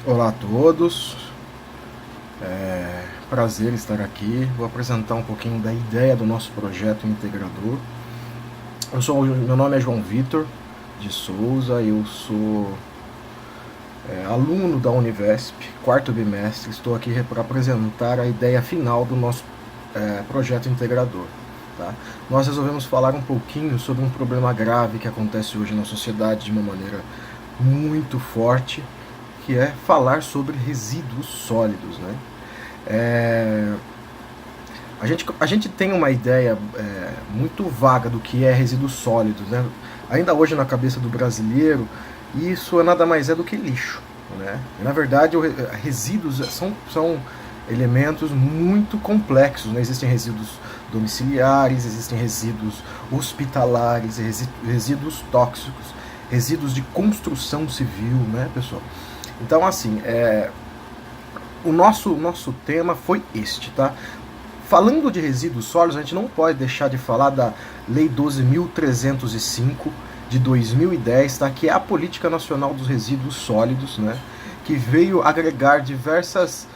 Olá a todos, prazer estar aqui. Vou apresentar um pouquinho da ideia do nosso projeto integrador. Meu nome é João Vitor de Souza, eu sou aluno da Univesp, quarto bimestre. Estou aqui para apresentar a ideia final do nosso projeto integrador. Tá? Nós resolvemos falar um pouquinho sobre um problema grave que acontece hoje na sociedade de uma maneira muito forte, que é falar sobre resíduos sólidos, né? A gente tem uma ideia muito vaga do que é resíduos sólidos, né? Ainda hoje na cabeça do brasileiro, isso nada mais é do que lixo, né? Na verdade, resíduos são elementos muito complexos, né? Existem resíduos domiciliares, existem resíduos hospitalares, resíduos tóxicos, resíduos de construção civil, né, pessoal? Então, assim, o nosso tema foi este, tá? Falando de resíduos sólidos, a gente não pode deixar de falar da Lei 12.305 de 2010, tá? Que é a Política Nacional dos Resíduos Sólidos, né? Que veio agregar diversas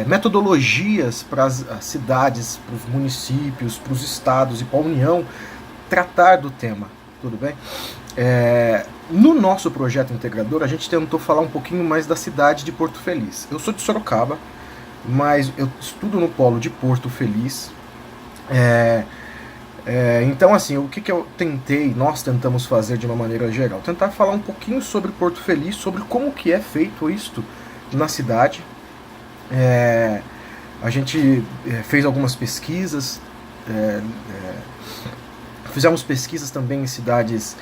metodologias para as cidades, para os municípios, para os estados e para a União tratar do tema, tudo bem? No nosso projeto integrador, a gente tentou falar um pouquinho mais da cidade de Porto Feliz. Eu sou de Sorocaba, mas eu estudo no polo de Porto Feliz. Então, assim, o que nós tentamos fazer de uma maneira geral? Tentar falar um pouquinho sobre Porto Feliz, sobre como que é feito isto na cidade. A gente fez algumas pesquisas, fizemos pesquisas também em cidades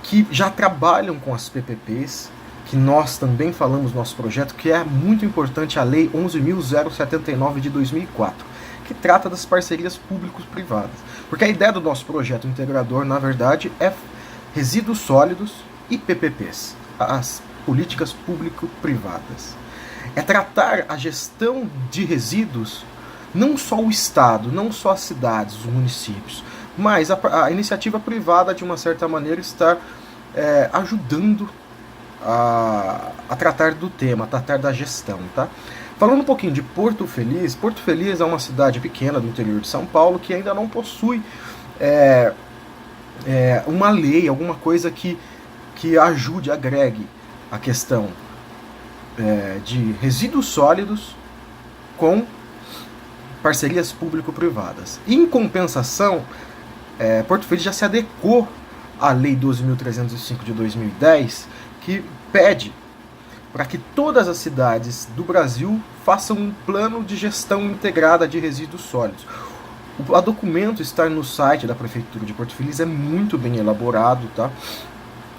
que já trabalham com as PPPs, que nós também falamos no nosso projeto, que é muito importante a Lei 11.079 de 2004, que trata das parcerias público-privadas. Porque a ideia do nosso projeto integrador, na verdade, é resíduos sólidos e PPPs, as políticas público-privadas. É tratar a gestão de resíduos, não só o Estado, não só as cidades, os municípios, mas a iniciativa privada, de uma certa maneira, está ajudando a tratar do tema, a tratar da gestão, tá? Falando um pouquinho de Porto Feliz é uma cidade pequena do interior de São Paulo que ainda não possui uma lei, alguma coisa que ajude, agregue a questão de resíduos sólidos com parcerias público-privadas. Em compensação, Porto Feliz já se adequou à Lei 12.305 de 2010, que pede para que todas as cidades do Brasil façam um plano de gestão integrada de resíduos sólidos. O documento está no site da Prefeitura de Porto Feliz, é muito bem elaborado, tá?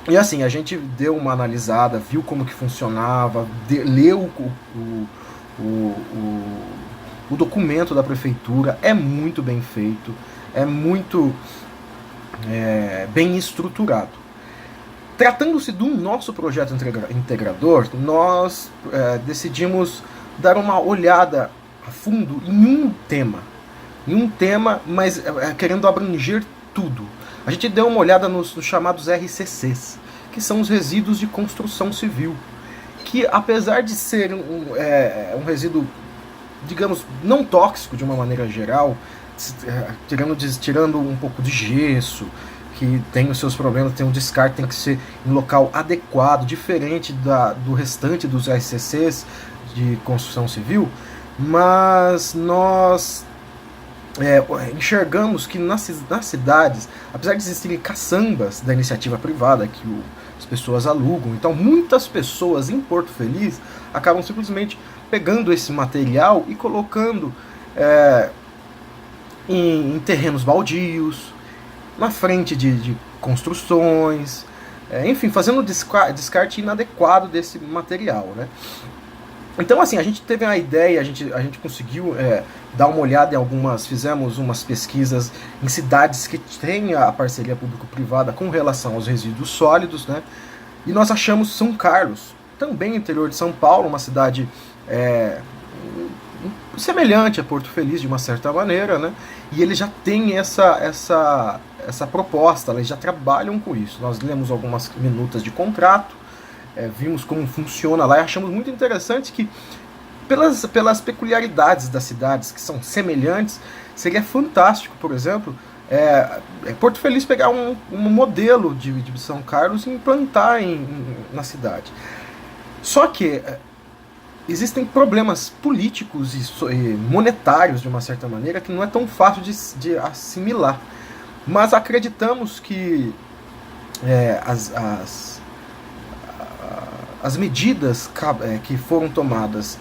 E assim, a gente deu uma analisada, viu como que funcionava, leu o documento da Prefeitura, é muito bem feito, é muito bem estruturado. Tratando-se do nosso projeto integrador, nós decidimos dar uma olhada a fundo em um tema, mas querendo abranger tudo. A gente deu uma olhada nos chamados RCCs, que são os resíduos de construção civil, que apesar de ser um resíduo, digamos, não tóxico de uma maneira geral, tirando um pouco de gesso, que tem os seus problemas, tem um descarte, tem que ser em local adequado, diferente do restante dos RCCs de construção civil, mas nós enxergamos que nas cidades, apesar de existirem caçambas da iniciativa privada que as pessoas alugam, então muitas pessoas em Porto Feliz acabam simplesmente pegando esse material e colocando em terrenos baldios, na frente de construções, enfim, fazendo descarte inadequado desse material, né? Então, assim, a gente teve uma ideia, a gente conseguiu dar uma olhada fizemos umas pesquisas em cidades que têm a parceria público-privada com relação aos resíduos sólidos, né? E nós achamos São Carlos, também interior de São Paulo, uma cidade semelhante a Porto Feliz de uma certa maneira, né? E eles já têm essa proposta, eles já trabalham com isso. Nós lemos algumas minutas de contrato, vimos como funciona lá e achamos muito interessante que, pelas peculiaridades das cidades que são semelhantes, seria fantástico, por exemplo, Porto Feliz pegar um modelo de São Carlos e implantar na cidade. Só que existem problemas políticos e monetários, de uma certa maneira, que não é tão fácil de assimilar. Mas acreditamos que as medidas que foram tomadas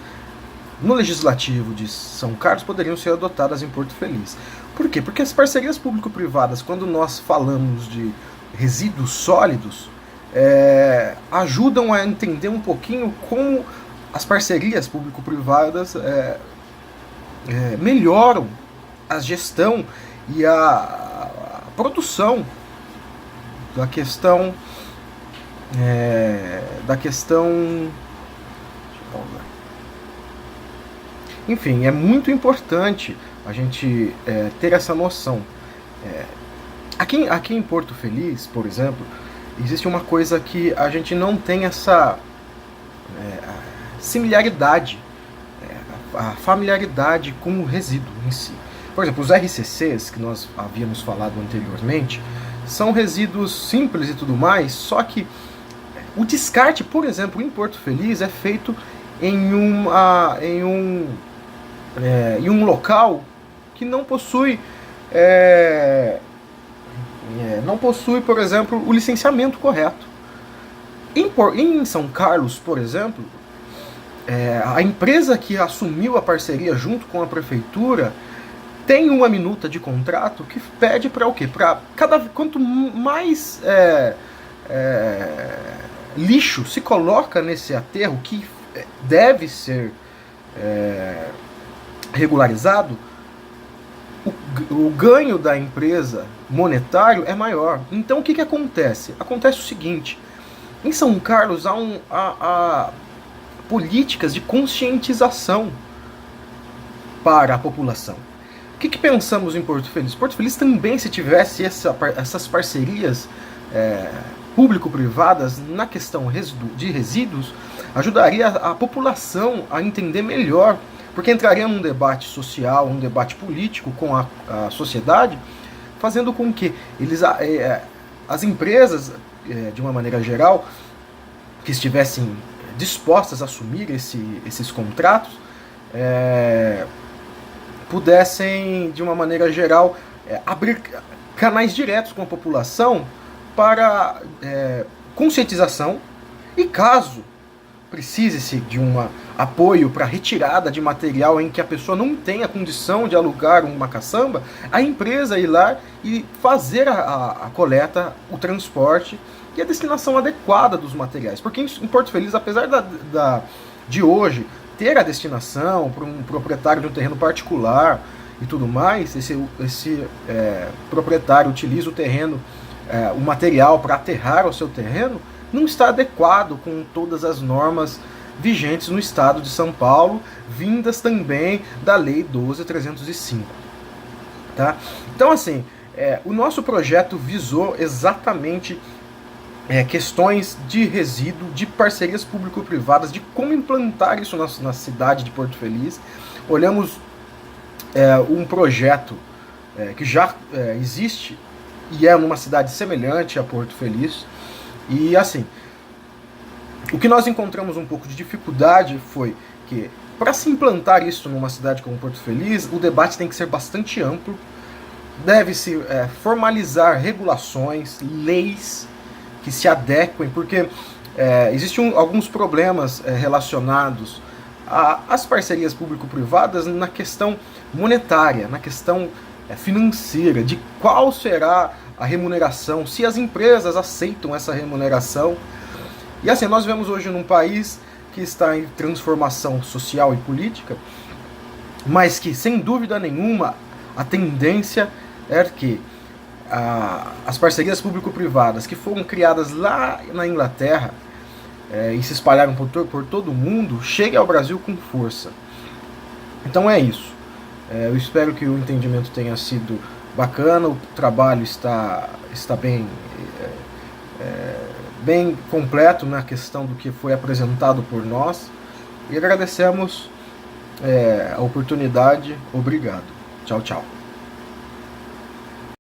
no Legislativo de São Carlos poderiam ser adotadas em Porto Feliz. Por quê? Porque as parcerias público-privadas, quando nós falamos de resíduos sólidos, ajudam a entender um pouquinho como as parcerias público-privadas melhoram a gestão e a produção da questão enfim, é muito importante a gente ter essa noção. Aqui em Porto Feliz, por exemplo, existe uma coisa que a gente não tem essa similaridade, a familiaridade com o resíduo em si. Por exemplo, os RCCs, que nós havíamos falado anteriormente, são resíduos simples e tudo mais, só que o descarte, por exemplo, em Porto Feliz é feito em um local que não possui, por exemplo, o licenciamento correto. Em São Carlos, por exemplo, a empresa que assumiu a parceria junto com a prefeitura tem uma minuta de contrato que pede para o quê? Quanto mais lixo se coloca nesse aterro, que deve ser regularizado, o ganho da empresa monetário é maior. Então o que acontece? Acontece o seguinte: em São Carlos há políticas de conscientização para a população. O que pensamos em Porto Feliz? Porto Feliz também, se tivesse essas parcerias público-privadas na questão de resíduos, ajudaria a população a entender melhor, porque entraria num debate social, um debate político com a sociedade, fazendo com que as empresas, de uma maneira geral, que estivessem dispostas a assumir esses contratos, pudessem, de uma maneira geral, abrir canais diretos com a população para conscientização, e caso precise-se de um apoio para retirada de material em que a pessoa não tenha condição de alugar uma caçamba, a empresa ir lá e fazer a coleta, o transporte e a destinação adequada dos materiais. Porque em Porto Feliz, apesar de hoje ter a destinação para um proprietário de um terreno particular e tudo mais, esse proprietário utiliza o terreno, o material para aterrar ao seu terreno, não está adequado com todas as normas vigentes no estado de São Paulo, vindas também da Lei 12.305. Tá? Então, assim, o nosso projeto visou exatamente questões de resíduo, de parcerias público-privadas, de como implantar isso na cidade de Porto Feliz. Olhamos um projeto que já existe e é numa cidade semelhante a Porto Feliz. E assim, o que nós encontramos um pouco de dificuldade foi que, para se implantar isso numa cidade como Porto Feliz, o debate tem que ser bastante amplo, deve-se formalizar regulações, leis que se adequem, porque existem alguns problemas relacionados às parcerias público-privadas na questão monetária, na questão financeira, de qual será a remuneração, se as empresas aceitam essa remuneração. E assim, nós vemos hoje num país que está em transformação social e política, mas que, sem dúvida nenhuma, a tendência é que as parcerias público-privadas que foram criadas lá na Inglaterra e se espalharam por todo o mundo, cheguem ao Brasil com força. Então é isso. Eu espero que o entendimento tenha sido bacana, o trabalho está bem bem completo na questão do que foi apresentado por nós e agradecemos a oportunidade. Obrigado. Tchau, tchau.